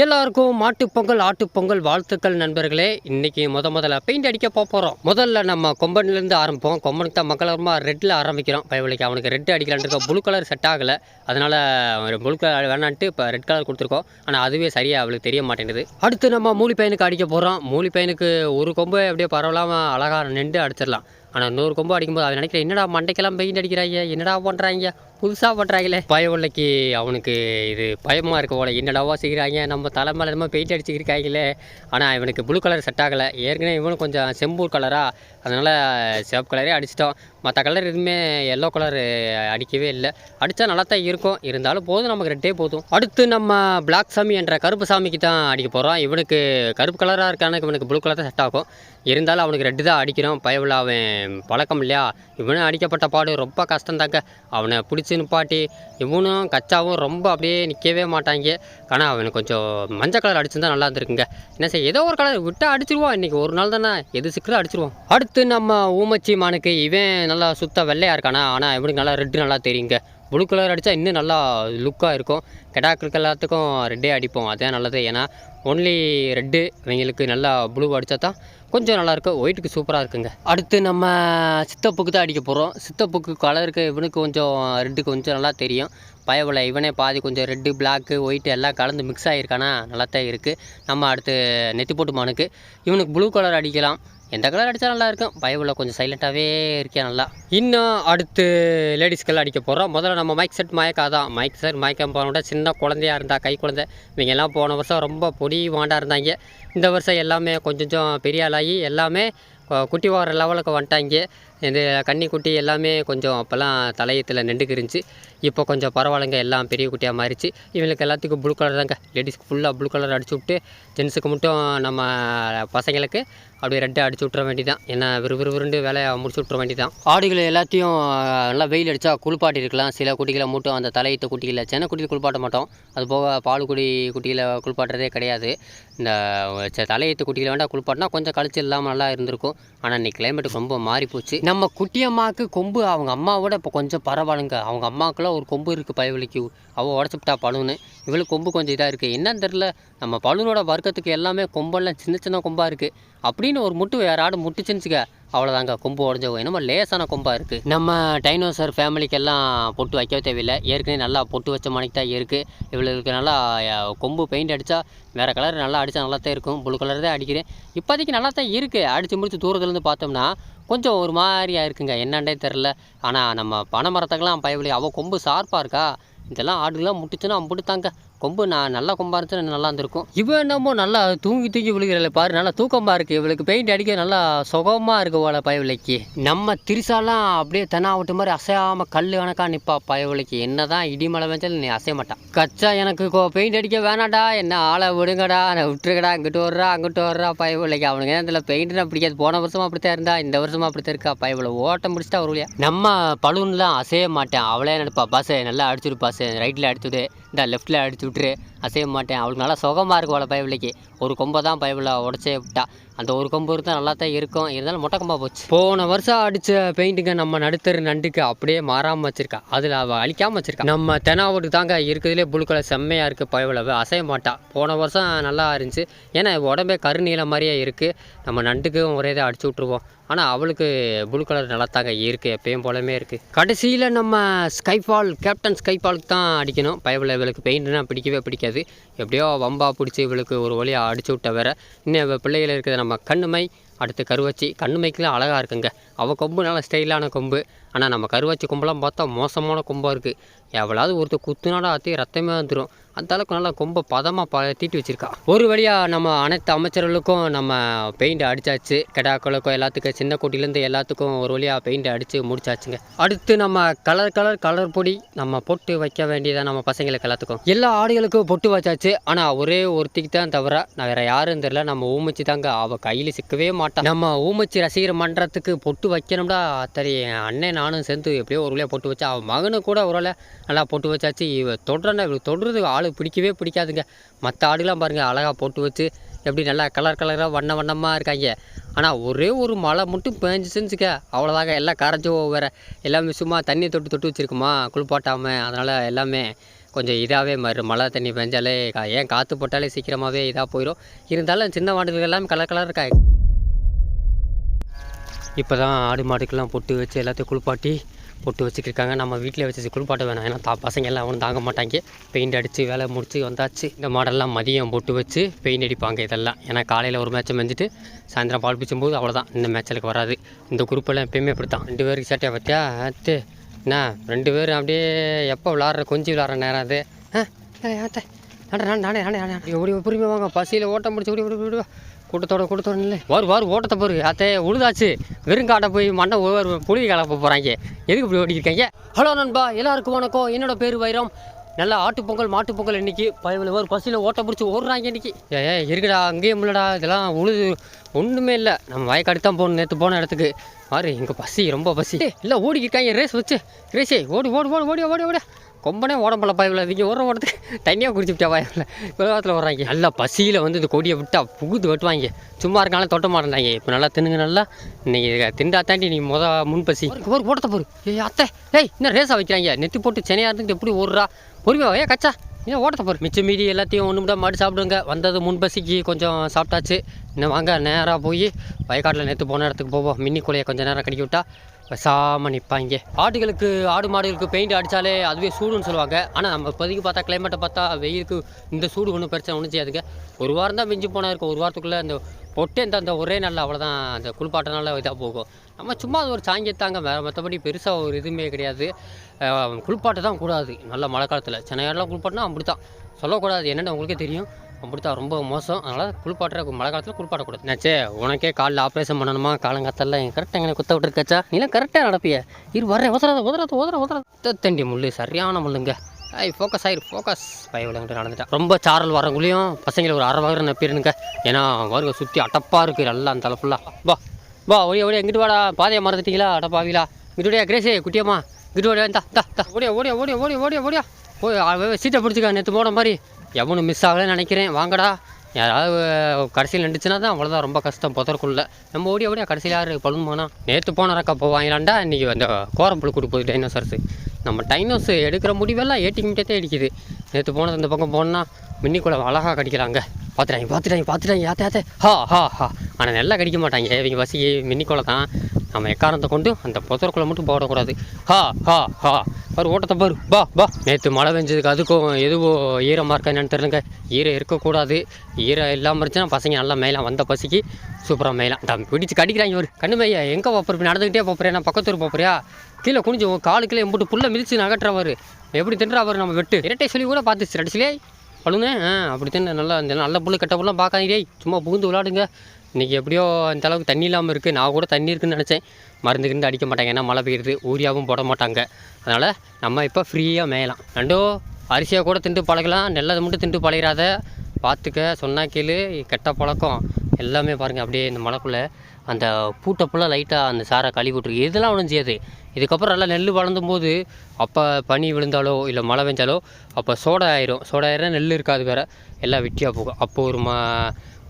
எல்லாருக்கும் மாட்டுப்பொங்கல் ஆட்டுப்பொங்கல் வாழ்த்துக்கள் நண்பர்களே. இன்னைக்கு முதல்ல பெயிண்ட் அடிக்க போகிறோம். முதல்ல நம்ம கொம்பன்லேருந்து ஆரம்பிப்போம். கொம்பனுக்கு தான் மக்களமாக ரெட்டில் ஆரம்பிக்கிறோம். பயவலிக்கு அவனுக்கு ரெட் அடிக்கலான் இருக்கோம். ப்ளூ கலர் செட் ஆகலை, அதனால் ப்ளூ கலர் வேணான்ட்டு இப்போ ரெட் கலர் கொடுத்துருக்கோம். ஆனால் அதுவே சரியாக அவளுக்கு தெரிய மாட்டேங்குது. அடுத்து நம்ம மூலி பையனுக்கு அடிக்க போகிறோம். மூலி பையனுக்கு ஒரு கொம்பு அப்படியே பரவலாமல் அழகாக நின்று அடிச்சிடலாம். ஆனால் 100 கொம்பு அடிக்கும்போது அவன் நினைக்கிறேன், என்னடா மண்டைக்கெல்லாம் பெயிண்ட் அடிக்கிறாங்க, என்னடா பண்ணுறாங்க, புதுசாக பண்ணுறாங்களே. பயவல்லைக்கு அவனுக்கு இது பயமாக இருக்க போல, என்னடாவா செய்கிறாங்க, நம்ம தலைமையில நம்ம பெயிண்ட் அடிச்சுக்கிருக்காங்களே. ஆனால் இவனுக்கு ப்ளூ கலர் செட் ஆகலை. ஏற்கனவே இவனும் கொஞ்சம் செம்பூர் கலராக, அதனால் சிவப்பு கலரே அடிச்சிட்டோம். மற்ற கலர் எதுவுமே எல்லோ கலர் அடிக்கவே இல்லை. அடித்தா நல்லா தான் இருக்கும், இருந்தாலும் போதும், நமக்கு ரெட்டே போதும். அடுத்து நம்ம பிளாக் சாமி என்ற கருப்பு சாமிக்கு தான் அடிக்க போகிறோம். இவனுக்கு கருப்பு கலராக இருக்கான, இவனுக்கு ப்ளூ கலர் தான் செட் ஆகும். இருந்தாலும் அவனுக்கு ரெட்டு தான் அடிக்கிறோம். பயவில் அவன் பழக்கம் இல்லையா, இவனும் அடிக்கப்பட்ட பாடு ரொம்ப கஷ்டந்தாங்க. அவனை பிடிச்சி நிப்பாட்டி இவனும் கச்சாவும் ரொம்ப அப்படியே நிற்கவே மாட்டாங்க. ஆனால் அவனுக்கு கொஞ்சம் மஞ்சள் கலர் அடிச்சிருந்தா நல்லா இருந்திருக்குங்க. என்ன செய்ய, ஏதோ ஒரு கலர் விட்டால் அடிச்சிருவான். இன்றைக்கி ஒரு நாள் தானே, எது சிக்கிறதோ அடிச்சிருவான். அடுத்து நம்ம ஊமச்சி மானுக்கு இவன் நல்லா சுத்த வெள்ளையாக இருக்கானா, ஆனால் இவனுக்கு நல்லா ரெட்டு நல்லா தெரியுங்க. ப்ளூ கலர் அடித்தா இன்னும் நல்லா லுக்காக இருக்கும். கெடாக்களுக்கு எல்லாத்துக்கும் ரெட்டே அடிப்போம், அதுதான் நல்லது. ஏன்னா ஒன்லி ரெட்டு, இவங்களுக்கு நல்லா ப்ளூ அடித்தா தான் கொஞ்சம் நல்லாயிருக்கும். ஒயிட்டுக்கு சூப்பராக இருக்குங்க. அடுத்து நம்ம சித்தப்புக்கு தான் அடிக்க போகிறோம். சித்தப்புக்கு கலருக்கு இவனுக்கு கொஞ்சம் ரெட்டு கொஞ்சம் நல்லா தெரியும். பயவில் இவனே பாதி கொஞ்சம் ரெட்டு பிளாக்கு ஒயிட்டு எல்லாம் கலந்து மிக்ஸ் ஆகிருக்கானா, நல்லா தான் இருக்குது. நம்ம அடுத்து நெத்தி போட்டு மானுக்கு இவனுக்கு ப்ளூ கலர் அடிக்கலாம். எந்த கலர் அடித்தா நல்லா இருக்கும். பயவில் கொஞ்சம் சைலண்ட்டாகவே இருக்கேன் நல்லா. இன்னும் அடுத்து லேடிஸ்க்கெல்லாம் அடிக்க போகிறோம். முதல்ல நம்ம மைக் செட் மயக்காதான். மைக் செட் மயக்கம் போனோட சின்ன குழந்தையாக இருந்தால், கை குழந்தை. இவங்கெல்லாம் போன வருஷம் ரொம்ப பொடி வாண்டாக இருந்தாங்க. இந்த வருஷம் எல்லாமே கொஞ்சம் பெரிய ஆளாகி எல்லாமே குட்டி வார லெவலுக்கு வந்துட்டாங்க. இந்த கன்னி குட்டி எல்லாமே கொஞ்சம் அப்போல்லாம் தலையத்தில் நின்றுக்கு இருந்துச்சு. இப்போ கொஞ்சம் பரவாயில்லைங்க, எல்லாம் பெரிய குட்டியாக மாறிச்சு. இவங்களுக்கு எல்லாத்துக்கும் ப்ளூ கலர் தாங்க. லேடிஸ்க்கு ஃபுல்லாக ப்ளூ கலர் அடிச்சு விட்டு, ஜென்ஸுக்கு மட்டும் நம்ம பசங்களுக்கு அப்படியே ரெட்டை அடிச்சு விட்ற வேண்டிதான். ஏன்னா விறுவிறுவிறுண்டு வேலையை முடிச்சு விட்ற வேண்டிதான். ஆடுகள் எல்லாத்தையும் நல்லா வெயில் அடித்தா குளிப்பாட்டி இருக்கலாம். சில குட்டிகளை மட்டும் அந்த தலையத்தை குட்டிகளை, சின்ன குட்டியில் குளிப்பாட்ட மாட்டோம். அது போக பாலுக்குடி குட்டியில் குளிப்பாட்டுறதே கிடையாது. இந்த தலையத்து குட்டியில் வேண்டாம் குளிப்பாட்டினா கொஞ்சம் கழிச்சு இல்லாமல் நல்லா இருந்திருக்கும். ஆனால் இன்றைக்கி கிளைமேட்டுக்கு ரொம்ப மாறி போச்சு. நம்ம குட்டியம்மாவுக்கு கொம்பு அவங்க அம்மாவோட இப்போ கொஞ்சம் பரவாயில்லைங்க. அவங்க அம்மாவுக்குலாம் ஒரு கொம்பு இருக்குது பயவலிக்கு, அவள் உடச்சிப்பிட்டா பழுன்னு. இவளுக்கு கொம்பு கொஞ்சம் இதாக இருக்குது. என்னன்னு தெரில, நம்ம பழுனோட வர்க்கத்துக்கு எல்லாமே கொம்பெல்லாம் சின்ன சின்ன கொம்பாக இருக்குது. அப்படின்னு ஒரு முட்டு வேறு ஆடு முட்டுச்சுன்னுச்சுக்க, அவ்வளோதாங்க கொம்பு உடஞ்சவங்க. என்னமோ லேசான கொம்பாக இருக்குது. நம்ம டைனோசர் ஃபேமிலிக்கெல்லாம் பொட்டு வைக்க தேவையில்லை. ஏற்கனவே நல்லா பொட்டு வச்ச மணிக்கு தான் இருக்குது. இவளுக்கு நல்லா கொம்பு பெயிண்ட் அடித்தா வேறு கலர் நல்லா அடித்தா நல்லா தான் இருக்கும். ப்ளூ கலர் தான் அடிக்கிறேன். இப்போதைக்கு நல்லா தான் இருக்குது. அடித்து முடிச்சு தூரத்துலேருந்து பார்த்தோம்னா கொஞ்சம் ஒரு மாதிரியாக இருக்குங்க, என்னண்டே தெரில. ஆனால் நம்ம பனை மரத்துக்கெல்லாம் பயவில்லை, அவள் கொம்பு ஷார்ப்பாக இருக்கா. இதெல்லாம் ஆடுலாம் முட்டுச்சுன்னா அம்பிட்டுத்தாங்க. கொம்பு நான் நல்லா கொம்பாக இருந்துச்சுன்னா நல்லா இருந்திருக்கும். இவன் என்னமோ நல்லா தூங்கி விழுகிறல பாரு, நல்லா தூக்கமாக இருக்குது. இவளுக்கு பெயிண்ட் அடிக்க நல்லா சுகமாக இருக்கு போல பயவிலைக்கு. நம்ம திரிசாலாம் அப்படியே தெனாவட்டு மாதிரி அசையாமல் கல் கணக்காக நிற்பா பயவிலைக்கு. என்ன தான் இடி மழை வச்சாலும் நீ அசைய மாட்டான். கச்சா எனக்கு பெயிண்ட் அடிக்க வேணாடா, என்ன ஆளை விடுங்கடா, நான் விட்டுருக்கடா, அங்கிட்டு வர்றா பயவிலைக்கு. அவனுக்கு இதில் பெயிண்ட்னா பிடிக்காது. போன வருஷமாக அப்படித்தான் இருந்தா, இந்த வருஷமாக அப்படித்தான் இருக்கா பயவில. ஓட்டம் பிடிச்சிட்டா ஒரு வழியா. நம்ம பலூன்லாம் அசைய மாட்டேன். அவளே நினைப்பா, பாசு நல்லா அடிச்சுடு, பாசு ரைட்டில் அடிச்சுடு, இந்த லெஃப்ட்டில் அடிச்சு விட்டுரு, அசைய மாட்டேன். அவளுக்கு நல்லா சுகமாக இருக்கும் அவளை பயவிலைக்கு. ஒரு கொம்பை தான் பயவில் உடச்சே விட்டா. அந்த ஒரு கொம்பு இருந்தால் நல்லா தான் இருக்கும். இருந்தாலும் மொட்டை கொம்பாக போச்சு. போன வருஷம் அடித்த பெயிண்ட்டுங்க நம்ம நடுத்தரு நண்டுக்கு அப்படியே மாறாமல் வச்சுருக்கா. அதில் அவள் அழிக்காமல் வச்சுருக்கா. நம்ம தெனாவட்டுக்கு தாங்க இருக்கிறதுலே ப்ளூ கலர் செம்மையாக இருக்குது. பயவில் அசைய மாட்டா. போன வருஷம் நல்லா இருந்துச்சு. ஏன்னா உடம்பே கருநீளம் மாதிரியே இருக்குது. நம்ம நண்டுக்கும் ஒரே இதை அடிச்சு விட்ருவோம். ஆனால் அவளுக்கு ப்ளூ கலர் நல்லா தாங்க இருக்குது, எப்பயும் போலமே இருக்குது. கடைசியில் நம்ம ஸ்கைஃபால், கேப்டன் ஸ்கைஃபாலுக்கு தான் அடிக்கணும். பயவில் இவளுக்கு பெயிண்ட்னா பிடிக்கவே பிடிக்காது. எப்படியோ வம்பா பிடிச்சி இவளுக்கு ஒரு வழியாக அடிச்சு விட்ட வேற. இன்னும் பிள்ளைகள் இருக்கிறது நம்ம கண்ணுமை, அடுத்து கருவச்சி. கண்ணுமைக்கெலாம் அழகாக இருக்குங்க. அவள் கொம்பு நல்லா ஸ்டைலான கொம்பு. ஆனால் நம்ம கருவச்சி கொம்பெல்லாம் பார்த்தா மோசமான கொம்பாக இருக்குது. எவ்வளவு ஒருத்தர் குத்துனாடா அத்தி ரத்தமே வந்துடும். அந்த அளவுக்கு நல்லா கொம்பை பதமாக தீட்டி வச்சுருக்கா. ஒரு வழியாக நம்ம அனைத்து அமைச்சர்களுக்கும் நம்ம பெயிண்ட் அடித்தாச்சு. கெடாக்களுக்கும் எல்லாத்துக்கும், சின்ன குட்டிலேருந்து எல்லாத்துக்கும் ஒரு வழியாக பெயிண்ட் அடித்து முடிச்சாச்சுங்க. அடுத்து நம்ம கலர் பொடி நம்ம பொட்டு வைக்க வேண்டியதான். நம்ம பசங்களுக்கு எல்லாத்துக்கும் எல்லா ஆடுகளுக்கும் பொட்டு வச்சாச்சு. ஆனால் ஒரே ஒருத்திக்கு தான் தவிர நான் வேறு யாரும் தெரியல. நம்ம ஊமச்சி தாங்க, அவள் கையில் சிக்கவே மாட்டான். நம்ம ஊமச்சி ரசிகர் மன்றத்துக்கு பொட்டு வைக்கணும்டா. சரி, அண்ணன் நானும் சேர்ந்து எப்படியோ ஒரு வழியாக பொட்டு வச்சா. அவன் மகனு கூட ஒரு வேளை நல்லா பொட்டு வச்சாச்சு. இவள் தொடுறது ஆள் பிடிக்கவே பிடிக்காதுங்க. மற்ற ஆடுலாம் பாருங்கள், அழகாக பொட்டு வச்சு எப்படி நல்லா கலராக வண்ணமாக இருக்காங்க. ஆனால் ஒரே ஒரு மழை மட்டும் பேஞ்சிச்சுக்க, அவ்வளோதாங்க. எல்லாம் கரைஞ்சோ வேறு எல்லாமே சும்மா தண்ணியை தொட்டு வச்சுருக்குமா குளிப்பாட்டாமல். அதனால் எல்லாமே கொஞ்சம் இதாகவே மழை தண்ணி பெஞ்சாலே ஏன் காற்று போட்டாலே சீக்கிரமாகவே இதாக போயிடும். இருந்தாலும் சின்ன மாடுகள் எல்லாமே கலர் கலர் இருக்கா. இப்போ தான் ஆடு மாடுக்கெல்லாம் பொட்டு வச்சு எல்லாத்தையும் குளிப்பாட்டி பொட்டு வச்சுக்கிருக்காங்க. நம்ம வீட்டில் வச்சு குளிப்பாட்ட வேணாம், ஏன்னா பசங்க எல்லாம் ஒன்றும் தாங்க மாட்டாங்க. பெயிண்ட் அடித்து வேலை முடிச்சு வந்தாச்சு. இந்த மாடெல்லாம் மதியம் பொட்டு வச்சு பெயிண்ட் அடிப்பாங்க இதெல்லாம். ஏன்னா காலையில் ஒரு மேட்சை மெஞ்சிட்டு சாயந்தரம் பால் பிச்சும்போது அவ்வளோதான், இந்த மேட்சலுக்கு வராது. இந்த குரூப்பெல்லாம் எப்பயுமே இப்படி தான். 2 பேருக்கு சேட்டையை பார்த்தியா அத்து என்ன 2 பேரும் அப்படியே எப்போ விளாட்ற கொஞ்சம் விளாட்ற நேரம் அது. நானே ஓடி பொறுமையாக வாங்க, பசியில் ஓட்டம் முடிச்சு ஓடி விடுவா கூட்டத்தோட இல்லை வாரு ஓட்டத்தை பாரு அத்தை உழுதாச்சு. வெறுங்காட்டை போய் மண்ணை ஒவ்வொரு புளி கலப்ப போகிறாங்க. எதுக்கு இப்படி ஓடிக்கிருக்காங்க? ஹலோ நண்பா, எல்லாருக்கும் வணக்கம். என்னோட பேர் வைரம். நல்லா ஆட்டுப்பொங்கல் மாட்டுப்பொங்கல் இன்றைக்கி பயவில் ஒரு பசியில் ஓட்ட பிடிச்சி ஓடுறாங்க இன்றைக்கி. இருக்குடா அங்கேயும் இல்லைடா, இதெல்லாம் உழுது ஒன்றுமே இல்லை. நம்ம வயக்காடு தான் போகணும். நேற்று போன இடத்துக்கு மாறு, இங்கே பசி ரொம்ப பசி இல்லை. ஓடிக்கிருக்காங்க ரேஸ் வச்சு. ரேஸே ஓடி கொம்பனே ஓடம்பல பயவில். இங்கே ஓடுறதுக்கு தனியாக குடிச்சுட்டா பயவில் விவகாரத்தில் வர்றாங்க. நல்லா பசியில் வந்து இந்த கொடியை விட்டால் புகுந்து வெட்டுவாங்க. சும்மா இருக்காலும் தொட்ட மாட்டேன்டாங்க. இப்போ நல்லா தின்னுங்க. நல்லா இன்றைக்கி திண்டா தாண்டி நீ முன்பசி ஒரு ஓட்டத்தை போரு. அத்தை இன்னும் ரேஸாக வைக்கிறாங்க. நெத்தி போட்டு சென்னையாக இருந்துட்டு எப்படி ஓடுறா பொறுமையாக கச்சா ஏன் ஓட்டத்தை போரு. மிச்சம் மீதி எல்லாத்தையும் ஒன்று விட மாட்டு சாப்பிடுங்க. வந்தது முன்பசிக்கு கொஞ்சம் சாப்பிட்டாச்சு. இன்னும் வாங்க நேராக போய் வயக்காட்டில் நேற்று போன இடத்துக்கு போவோம். மின்னி குலையை கொஞ்சம் நேரம் கடிக்க விட்டா வசாமல் நிற்பாங்க. ஆடுகளுக்கு ஆடு மாடுகளுக்கு பெயிண்ட் அடித்தாலே அதுவே சூடுன்னு சொல்லுவாங்க. ஆனால் நம்ம இப்போதைக்கு பார்த்தா கிளைமேட்டை பார்த்தா வெயிலுக்கு இந்த சூடு ஒன்றும் பிரச்சனை ஒன்றும் செய்யாதுங்க. ஒரு வாரம் தான் மிஞ்சி போனால் இருக்கும். ஒரு வாரத்துக்குள்ளே அந்த பொட்டே அந்த ஒரே நாளில் அவ்வளோதான் அந்த குளிப்பாட்டினால இதாக போகும். நம்ம சும்மா அது ஒரு சாங்கியத்தாங்க, வேறு மற்றபடி பெருசாக ஒரு இதுவுமே கிடையாது. குளிப்பாட்ட தான் கூடாது. நல்ல மழை காலத்தில் சென்னையாரெலாம் குளிப்பாட்டினா அப்படி தான் சொல்லக்கூடாது. என்னென்னு உங்களுக்கே தெரியும், அப்படித்தான் ரொம்ப மோசம். அதனால் குளிப்பாட்டுற மழை காலத்தில் குளிப்பாட்டக்கூடாது. என்னாச்சே உனக்கே காலில் ஆப்ரேஷன் பண்ணணுமா? காலங்காத்தெல்லாம் கரெக்டாக எங்கே குத்த விட்டுருக்காச்சா? நீலாம் கரெக்டாக நடப்பிய இரு வரேன். உதறாத தண்டி முள் சரியான முள்ளுங்க. ஃபோக்கஸ் பயவிலங்கிட்ட நடந்துட்டா. ரொம்ப சாரல் வரவங்களையும் பசங்களை ஒரு 1/2 வகை நப்பிடுங்க. ஏன்னா வருக சுற்றி அட்டப்பாக இருக்குது நல்லா அந்த தலை ஃபுல்லாக. வா ஓடியா எங்கிட்டு வாடா, பாதையை மறந்துட்டீங்களா அடப்பாவீங்களா? இங்கிட்டுடியா கிரேஸே குட்டியம்மா இங்கிட்டு ஓடியா ஓடியா போய் சீட்டை பிடிச்சிக்கா. நேற்று போன மாதிரி எவனும் மிஸ் ஆகலைன்னு நினைக்கிறேன். வாங்கடா, யாராவது கடைசியில் நின்றுச்சுன்னா தான் அவ்வளோதான் ரொம்ப கஷ்டம் புதற்குள்ளே. நம்ம ஓடியா கடைசியில் யார் பழுமானா? நேற்று போன ரக்கா போவாங்களாண்டா. இன்றைக்கி அந்த கோரம்புல் கூட்டு போகுது டைனோசர்ஸு. நம்ம டைனோஸ் எடுக்கிற முடிவெல்லாம் ஏட்டிக்கிட்டே அடிக்குது. நேற்று போனது இந்த பக்கம் போனால் மின்னிக்குள்ளே அழகாக கடிக்கிறாங்க. பார்த்துட்டாங்க யாத்தே ஹா. ஆனால் நல்லா கடிக்க மாட்டாங்க. இவங்க பசிக்கு மின்னிக்குள்ளே தான். நம்ம எக்காரத்தை கொண்டு அந்த புதற்குள்ளே மட்டும் போடக்கூடாது. ஹா பாரு ஓட்டத்தை பாரு. பா நேற்று மழை பெஞ்சதுக்கு அதுக்கும் எதுவோ ஈரமாக இருக்கா என்னென்னு தெரிலங்க. ஈரம் இருக்கக்கூடாது. ஈரம் இல்லாமல் இருந்துச்சுன்னா பசங்க நல்லா மேயலாம். வந்த பசிக்கு சூப்பராக மேயலாம். பிடிச்சி கடிக்கிறாங்க. ஒரு கண்ணு மையா எங்கே போப்பறப்ப நடந்துக்கிட்டே போப்பறியா? நான் பக்கத்தூர் போப்பறியா? கீழே குனிஞ்சு காலு கீழே எம்பிட்டு புல்லை மிதிச்சு நகட்டுறவர் எப்படி தின்றாவர். நம்ம வெட்டு இரட்டை சொல்லி கூட பார்த்துச்சு கடைசிலே பழுனே. அப்படி தின்னு நல்லா இந்த நல்ல புல் கெட்ட புல்லாம் பார்க்காதீரே. சும்மா புகுந்து விளாடுங்க. இன்றைக்கி எப்படியோ இந்த அளவுக்கு தண்ணி இல்லாமல் இருக்குது. நான் கூட தண்ணி இருக்குதுன்னு நினச்சேன். மருந்துக்கிருந்து அடிக்க மாட்டாங்க, ஏன்னா மழை பெய்யுது. ஊரியாவும் போட மாட்டாங்க. அதனால் நம்ம இப்போ ஃப்ரீயாக மேயலாம். ரெண்டோ அரிசியாக கூட திண்டு பழகலாம். நெல்லதை மட்டும் திண்டு பழகிறாத பார்த்துக்க. சொன்னா கேளு. கெட்ட பழக்கம் எல்லாமே பாருங்கள். அப்படியே இந்த மழைக்குள்ளே அந்த பூட்டை ஃபுல்லாக லைட்டாக அந்த சாரை கழுவி விட்ருக்கு. இதெல்லாம் ஒன்றும் செய்யாது. இதுக்கப்புறம் நல்லா நெல் வளர்ந்தும் போது அப்போ பனி விழுந்தாலோ இல்லை மழை பெஞ்சாலோ அப்போ சோடா ஆயிரும். நெல் இருக்காது வேறு, எல்லாம் வெட்டியாக போகும். அப்போது ஒரு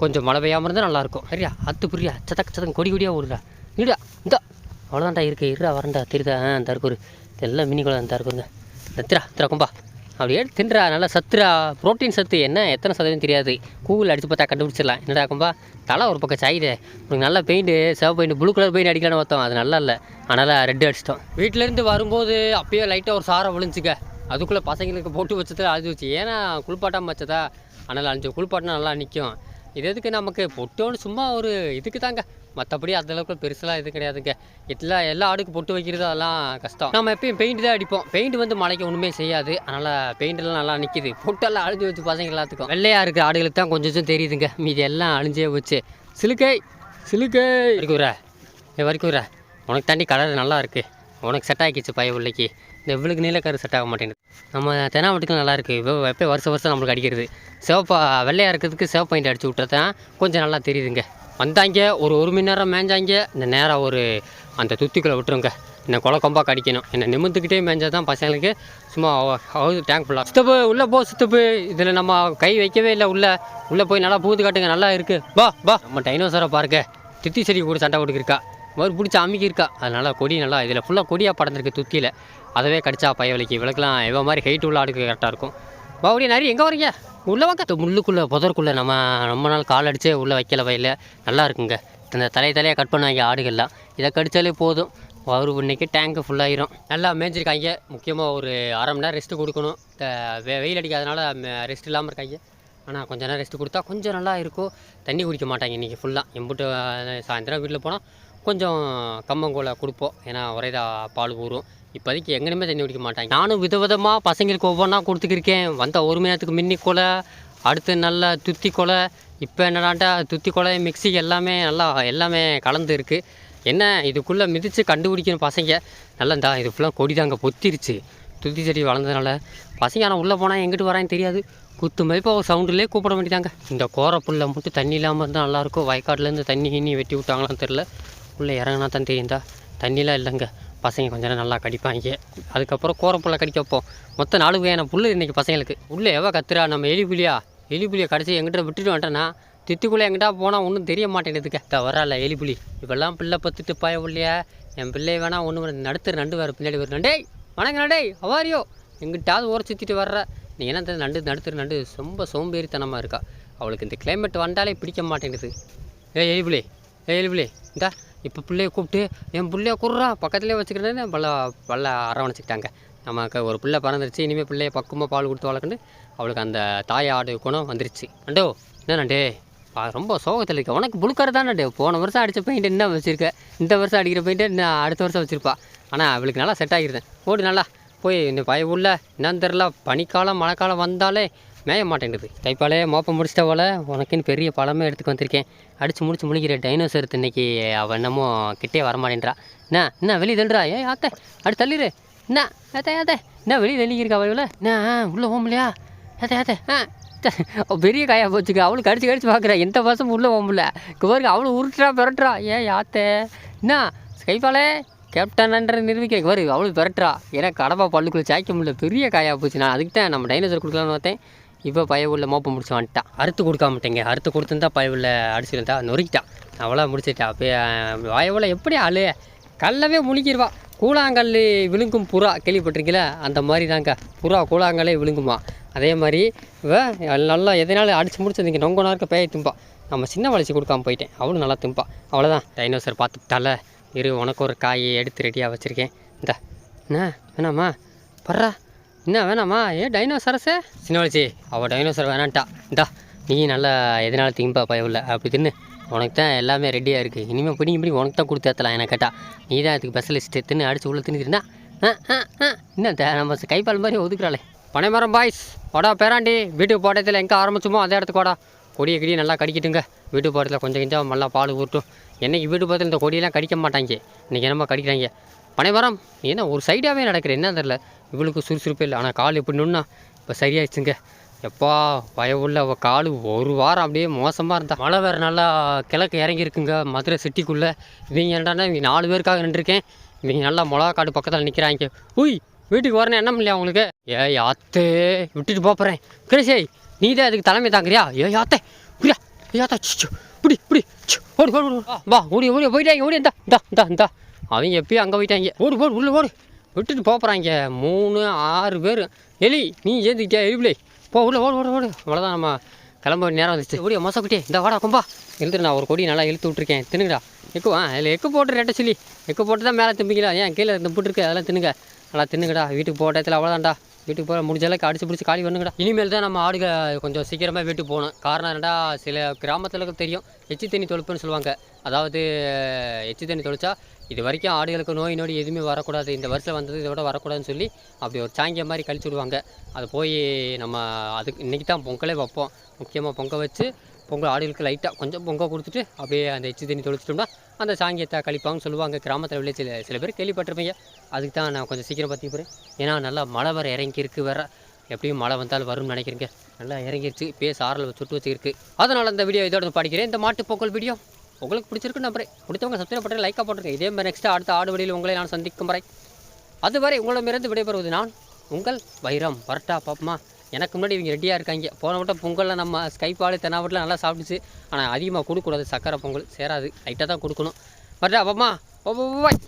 கொஞ்சம் மழை பெய்யாமல் இருந்தால் நல்லாயிருக்கும். சரியா அத்து புரியா சதக்கு கொடியாக ஓடுறா. நீடா இந்த அவ்வளோதான்டா இருக்குது. இருடா வரண்டா தெரியுதா? அந்த இருக்குது இதெல்லாம் மினி குளம் தான் இருக்குங்க. திரா கும்பா அப்படியே தின்றா. நல்லா சத்துரா, ப்ரோட்டீன் சத்து. என்ன எத்தனை சதவீதம் தெரியாது. கூகுள் அடித்து பார்த்தா கண்டுபிடிச்சிடலாம். என்னடா கும்பா தலை ஒரு பக்கம் சாயிடு. உங்களுக்கு நல்லா பெயிண்ட்டு சிவப்பு பெயிண்ட் ப்ளூ கலர் பெயிண்ட் அடிக்கலான்னு பார்த்தோம். அது நல்லா இல்லை, அதனால் ரெட்டு அடிச்சிட்டோம். வீட்டிலேருந்து வரும்போது அப்பயே லைட்டாக ஒரு சாரை விழுந்துச்சுக்க. அதுக்குள்ளே பசங்களுக்கு போட்டு வச்சது அழிஞ்சு வச்சு. ஏன்னா குளிப்பாட்டாமல் வச்சதா, அதனால் அழிஞ்சு குளிப்பாட்டினா நல்லா நிற்கும். இது எதுக்கு நமக்கு பொட்டோன்னு சும்மா ஒரு இதுக்கு தாங்க. மற்றபடி அந்தளவுக்கு பெருசெல்லாம் இது கிடையாதுங்க. எல்லா ஆடுக்கு பொட்டு வைக்கிறது அதெல்லாம் கஷ்டம். நம்ம எப்பயும் பெயிண்ட் தான் அடிப்போம். பெயிண்ட் வந்து மழைக்கு ஒன்றுமே செய்யாது. அதனால் பெயிண்டெல்லாம் நல்லா நிற்கிது. பொட்டெல்லாம் அழிஞ்சு வச்சு பசங்க எல்லாத்துக்கும். வெள்ளையாக இருக்குது ஆடுகளுக்கு தான் கொஞ்சம் தெரியுதுங்க. மீதி எல்லாம் அழிஞ்சே வச்சு சிலுக்கை வரைக்கும் உனக்கு தாண்டி கலர் நல்லா இருக்குது. உனக்கு செட் ஆகிக்கிச்சு பய உள்ளைக்கு. இந்த இவளுக்கு நீலக்கரு செட் ஆக மாட்டேங்குது. நம்ம தெனாவட்டுக்கு நல்லா இருக்குது. எப்போ வருஷம் நம்மளுக்கு அடிக்கிறது. சிவப்பா வெள்ளையாக இருக்கிறதுக்கு சிவப்பு பெயிண்ட் அடிச்சு விட்டுறதான் கொஞ்சம் நல்லா தெரியுதுங்க. வந்தாங்க ஒரு மணி நேரம் மேய்ஞ்சாங்க. இந்த நேரம் ஒரு அந்த துத்திக்குள்ளே விட்டுருங்க. இந்த கொம்பாக கடிக்கணும். என்னை நிமிந்துக்கிட்டே மேய்ஞ்சால் தான் பசங்களுக்கு சும்மா டேங்க் ஃபுல்லாக. சித்தப்பு உள்ளே போ சித்தப்பு. இதில் நம்ம கை வைக்கவே இல்லை. உள்ளே போய் நல்லா பூந்து காட்டுங்க. நல்லா இருக்குது. பா நம்ம டைனோசரை பாருங்க. தித்தி செடி கூட சண்டை கொடுக்குறக்கா. பிடிச்சி அமுக்கி இருக்கா. அதனால் கொடி நல்லா இதில் ஃபுல்லாக கொடியாக படர்ந்துருக்கு துத்தியில். அதவே கடிச்சா பயவலிக்கு. இவளுக்கெல்லாம் இவ மாதிரி ஹைட் உள்ள ஆடுக்கு கரெக்டாக இருக்கும். மறுபடியும் நிறைய எங்கே வரீங்க? உள்ளே வாங்க. முள்ளுக்குள்ளே புதருக்குள்ளே ரொம்ப நாள் கால் அடித்தே உள்ளே வைக்கல வயலில் நல்லா இருக்குங்க. இந்த தலையாக கட் பண்ணுவாங்க ஆடுகள்லாம். இதை கடித்தாலே போதும் ஒரு இன்னைக்கு டேங்க்கு ஃபுல்லாகிடும். நல்லா மேய்ஞ்சிருக்காங்க. முக்கியமாக ஒரு அரை மணி நேரம் ரெஸ்ட்டு கொடுக்கணும். வெயில் அடிக்காதனால ரெஸ்ட் இல்லாமல் இருக்காங்க. ஆனால் கொஞ்சம் நேரம் ரெஸ்ட்டு கொடுத்தா கொஞ்சம் நல்லா இருக்கும். தண்ணி குடிக்க மாட்டாங்க இன்றைக்கி ஃபுல்லாக. எம்பிட்டு சாயந்தரம் வீட்டில் போனால் கொஞ்சம் கம்மங்கூழ கொடுப்போம். ஏன்னா ஒரேதாக பால் ஊறும். இப்போதைக்கு எங்கேயுமே தண்ணி குடிக்க மாட்டாங்க. நானும் விதவிதமாக பசங்களுக்கு ஒவ்வொன்றா கொடுத்துக்கிருக்கேன். வந்த ஒரு மணி நேரத்துக்கு மின்னி கொலை, அடுத்து நல்லா துத்தி கொலை, இப்போ என்னடாண்டா துத்தி கொலை மிக்ஸி எல்லாமே கலந்து இருக்குது. என்ன இதுக்குள்ளே மிதித்து கண்டுபிடிக்கணும் பசங்க. நல்லா இது ஃபுல்லாக கொடி தாங்க பொத்திருச்சு. துத்தி செடி வளர்ந்ததுனால பசங்க. ஆனால் உள்ளே போனால் எங்கிட்டு வரான்னு தெரியாது. குத்து மதிப்பாக ஒரு சவுண்டுலேயே கூப்பிட வேண்டியதாங்க. இந்த கோரை புல்லை மட்டும் தண்ணி இல்லாமல் இருந்தால் நல்லாயிருக்கும். வயக்காட்டிலேருந்து தண்ணி வெட்டி விட்டாங்களான்னு தெரில. உள்ளே இறங்கினா தான் தெரியுந்தா தண்ணிலாம் இல்லைங்க. பசங்க கொஞ்சம் நேரம் நல்லா கடிப்பாங்க. அதுக்கப்புறம் கோரை புல்லை கடிக்க வைப்போம். மொத்தம் 4 வகையான புல் இன்றைக்கி பசங்களுக்கு. உள்ளே எவ்வளோ கத்துறா நம்ம எலிப்புலியை கடிச்சு எங்கிட்ட விட்டுட்டு வந்துட்டேன்னா தித்துக்குள்ளே எங்கிட்டா போனால் ஒன்றும் தெரிய மாட்டேங்குதுக்க. வரால எலிப்புலி இப்போல்லாம் பிள்ளை பத்துட்டு பாய இல்லையா? என் பிள்ளை வேணால் ஒன்று நடுத்துற நண்டு வேறு பின்னாடி வரும். நண்டே வணங்க நண்டே அவாரியோ எங்கிட்டாவது ஊற சுற்றிட்டு வர்ற நீ என்ன நடுத்துற நண்டு ரொம்ப சோம்பேறித்தனமாக இருக்கா. அவளுக்கு இந்த கிளைமேட் வந்தாலே பிடிக்க மாட்டேங்குது. எலிப்புலி இந்தா இப்போ பிள்ளைய கூப்பிட்டு என் பிள்ளைய குடுறா பக்கத்துலேயே வச்சுக்கிறேன்னு பல்ல அரவணைச்சிக்கிட்டாங்க. நமக்கு ஒரு பிள்ளை பறந்துருச்சு. இனிமேல் பிள்ளைய பக்கமாக பால் கொடுத்து வளர்க்கண்டு அவளுக்கு அந்த தாய் ஆடு குணம் வந்துருச்சு. நண்டோ என்ன நண்டே ரொம்ப சோகத்தில் இருக்க. உனக்கு புழுக்கர் தான் நண்டு. போன வருஷம் அடித்த பெயிண்ட் என்ன வச்சுருக்க? இந்த வருஷம் அடிக்கிற பெயிண்ட்டு இன்னும் அடுத்த வருஷம் வச்சுருப்பா. ஆனால் அவளுக்கு நல்லா செட் ஆகிருந்தேன். ஓடு நல்லா போய் இந்த பய உள்ள என்னன்னு தெரில. பனிக்காலம் மழைக்காலம் வந்தாலே மேய மாட்டேங்குது. கைப்பாலே மோப்பம் முடிச்சிட்ட போல உனக்குன்னு பெரிய பழமே எடுத்துக்கு வந்திருக்கேன். அடித்து முடிச்சு முழிக்கிற டைனோசர் இன்றைக்கி அவள் என்னமோ கிட்டே வரமாட்டேன்றா. என்ன வெளியே தள்ளுறா? ஆத்தே அடி தள்ளிடு. என்ன வெளியே தள்ளிக்கிருக்கா அவள்? என்ன உள்ளே போகலையா? பெரிய காயாக போச்சுக்க. அவளுக்கு கடிச்சு பார்க்குறா. எந்த வருஷம் உள்ளே போகல. பாருங்க அவளும் உருட்டுறா பெறட்டுறா. ஆத்தே என்ன கைப்பாலே கேப்டன்ன்ற நிரூபிக்க வரு அவளுக்கு பெறட்டுறா. ஏன்னா கடப்பா பல்லுக்குள்ளே சாய்க்க முடியல. பெரிய காயாக போச்சு. நான் அதுக்கு தான் நம்ம டைனோசர் கொடுக்கலான்னு பார்த்தேன். இப்போ பயவுள்ள மோப்பம் முடிச்சு வந்துட்டான். அறுத்து கொடுக்க மாட்டேங்க. அறுத்து கொடுத்துருந்தா பயவுள்ள அடிச்சிருந்தா நொறுக்கிட்டான். அவ்வளோ முடிச்சிட்டா. அப்போ பயவுள்ள எப்படி ஆளு கல்லவே முழுக்கிடுவா. கூழாங்கல் விழுங்கும் புறா கேள்விப்பட்டிருக்கீங்கள? அந்த மாதிரி தாங்க புறா கூழாங்கல்லே விழுங்குமா. அதே மாதிரி நல்லா எதனாலும் அடித்து முடிச்சு நீங்கள் நொங்க நேரம் பேய திம்பா. நம்ம சின்ன வளர்ச்சி கொடுக்காம போயிட்டேன். அவளும் நல்லா திம்பா. அவ்வளோதான். டைனோசர் பார்த்துட்டால இரு உனக்கு ஒரு காயை எடுத்து ரெடியாக வச்சுருக்கேன். இந்தா என்ன வேணாமா பர்றா என்ன வேணாமா? டைனோசரஸே சின்ன வளர்ச்சி அவள் டைனோசர் வேணான்ட்டா. இந்தா நீ நல்லா எதனால திம்பா பயவில்லை அப்படி தின்னு. உனக்கு தான் எல்லாமே ரெடியாக இருக்குது. இனிமேல் பிடி உனக்கு தான் கொடுத்து ஏற்றலாம். எனக்கு கேட்டால் நீ தான் அதுக்கு ஸ்பெஷலிஸ்ட்டு. தின்னு அடித்து உள்ளே தின்னுக்கிறா. இன்னும் நம்ம கைப்பால் மாதிரி ஒதுக்குறாளே. பனைமரம் பாய்ஸ் வாடா பேராண்டி. வீட்டுக்கு போட்டத்தில் எங்கே ஆரம்பிச்சோமோ அதே இடத்துக்கு வாடா. கொடியை நல்லா கடிக்கிட்டுங்க. வீட்டு போட்டத்தில் கொஞ்சம் நல்லா பால் ஊட்டும். என்னைக்கு வீட்டு போட்டத்தில் இந்த கொடியெல்லாம் கடிக்க மாட்டாங்க. இன்றைக்கி என்னமா கடிக்கிறாங்க. பனைமரம் என்ன ஒரு சைடாகவே நடக்கிறேன். என்ன தெரில இவளுக்கு சுறுசுறுப்பே இல்லை. ஆனால் கால் எப்படி நின்னா இப்போ சரியாயிடுச்சுங்க. எப்பா பயவுள்ள அவள் கால் ஒரு வாரம் அப்படியே மோசமாக இருந்தா. மழை வேறு நல்லா கிழக்கு இறங்கியிருக்குங்க மதுரை சிட்டிக்குள்ளே. இவங்க என்னடானா இவங்க 4 பேருக்காக நின்றுருக்கேன். இவங்க நல்லா மிளகா காடு பக்கத்தில் நிற்கிறாங்க. உய் வீட்டுக்கு வரணும் என்ன இல்லையா உங்களுக்கு? யாத்தே விட்டுட்டு போகிறேன். கிரேசே நீ தான் அதுக்கு தலைமை தாங்குறியா? யாத்தே புரியா யாத்தா பிடி ஓடி வா ஓடி போயிட்டாங்க. ஓடி இந்தா அவங்க எப்பயும் அங்கே போயிட்டாங்க. ஓடு உள்ள விட்டுட்டு போகிறாங்க. 3-6 பேர். எலி நீ ஏந்திக்கிட்டியா? எலிபிளே போ உள்ள ஓடு. அவ்வளோதான் நம்ம கிளம்ப நேரம் வந்துச்சு. ஓடியா மோசக்குட்டியே இந்த வாடா கொம்பா இழுத்துட்டு நான் ஒரு கொடி நல்லா இழுத்து விட்ருக்கேன். தின்னுங்கடா இல்லை எக்கு போட்டு ரெட்டை சொல்லி எக்கு போட்டு தான் மேலே திம்பிங்களா? ஏன் கீழே திம்பிட்டுருக்கு அதெல்லாம் தின்னுங்க. நல்லா தின்னுங்கடா. வீட்டுக்கு போகிற இடத்துல அவ்வளோதான்டா. வீட்டுக்கு போகிற முடிஞ்ச அளவுக்கு அடிச்சு பிடிச்சி காலி பண்ணுங்கடா. இனிமேல் தான் நம்ம ஆடுக கொஞ்சம் சீக்கிரமாக வீட்டுக்கு போகணும். காரணம் என்னடா சில கிராமத்தில் தெரியும் எச்சி தண்ணி தொளிப்புன்னு சொல்லுவாங்க. அதாவது எச்சி தண்ணி தொளிச்சா இது வரைக்கும் ஆடுகளுக்கு நோய் நொடி எதுவுமே வரக்கூடாது. இந்த வருஷம் வந்தது இதோட வரக்கூடாதுன்னு சொல்லி அப்படி ஒரு சாங்கிய மாதிரி கழிச்சு விடுவாங்க. அதை போய் நம்ம அதுக்கு இன்றைக்கி தான் பொங்கலே வைப்போம். முக்கியமாக பொங்கல் வச்சு பொங்கல் ஆடுகளுக்கு லைட்டாக கொஞ்சம் பொங்கல் கொடுத்துட்டு அப்படியே அந்த எச்சி தண்ணி தொளிச்சிட்டோம்னா அந்த சாங்கியத்தை கழிப்பாங்கன்னு சொல்லுவாங்க. கிராமத்தில் வில்லேஜில் சில பேர் கேள்விப்பட்டிருப்பீங்க. அதுக்கு தான் நான் கொஞ்சம் சீக்கிரம் பற்றி போகிறேன். ஏன்னா நல்லா மழை வர இறங்கியிருக்கு. வேறு எப்படியும் மழை வந்தாலும் வரும்னு நினைக்கிறேங்க. நல்லா இறங்கிருச்சு. பேச ஆறில் சுட்டு வச்சுருக்கு. அதனால் அந்த வீடியோ இதோட படிக்கிறேன். இந்த மாட்டு பொங்கல் வீடியோ உங்களுக்கு பிடிச்சிருக்குன்னு நம்புறேன். பிடிச்சவங்க சப்ஸ்கிரைப் பண்ணுறேன், லைக்காக போட்டுருக்கேன். இதே மாதிரி நெக்ஸ்ட்டு அடுத்த ஆடு வழியில் உங்களை நான் சந்திக்கும் வரை அதுவரை உங்களிடமிருந்து விடைபெறுவது நான் உங்கள் வைரம். வரட்டா பாப்பமா. எனக்கு முன்னாடி இவங்க ரெடியாக இருக்காங்க. போன விட்ட பொங்கலில் நம்ம ஸ்கைப்பால் தென்னாவட்டில் நல்லா சாப்பிட்டுச்சு. ஆனால் அதிகமாக கொடுக்கக்கூடாது. சக்கரை பொங்கல் சேராது. லைட்டாக தான் கொடுக்கணும். வரட்டா பாப்பமா. ஓ பாய்.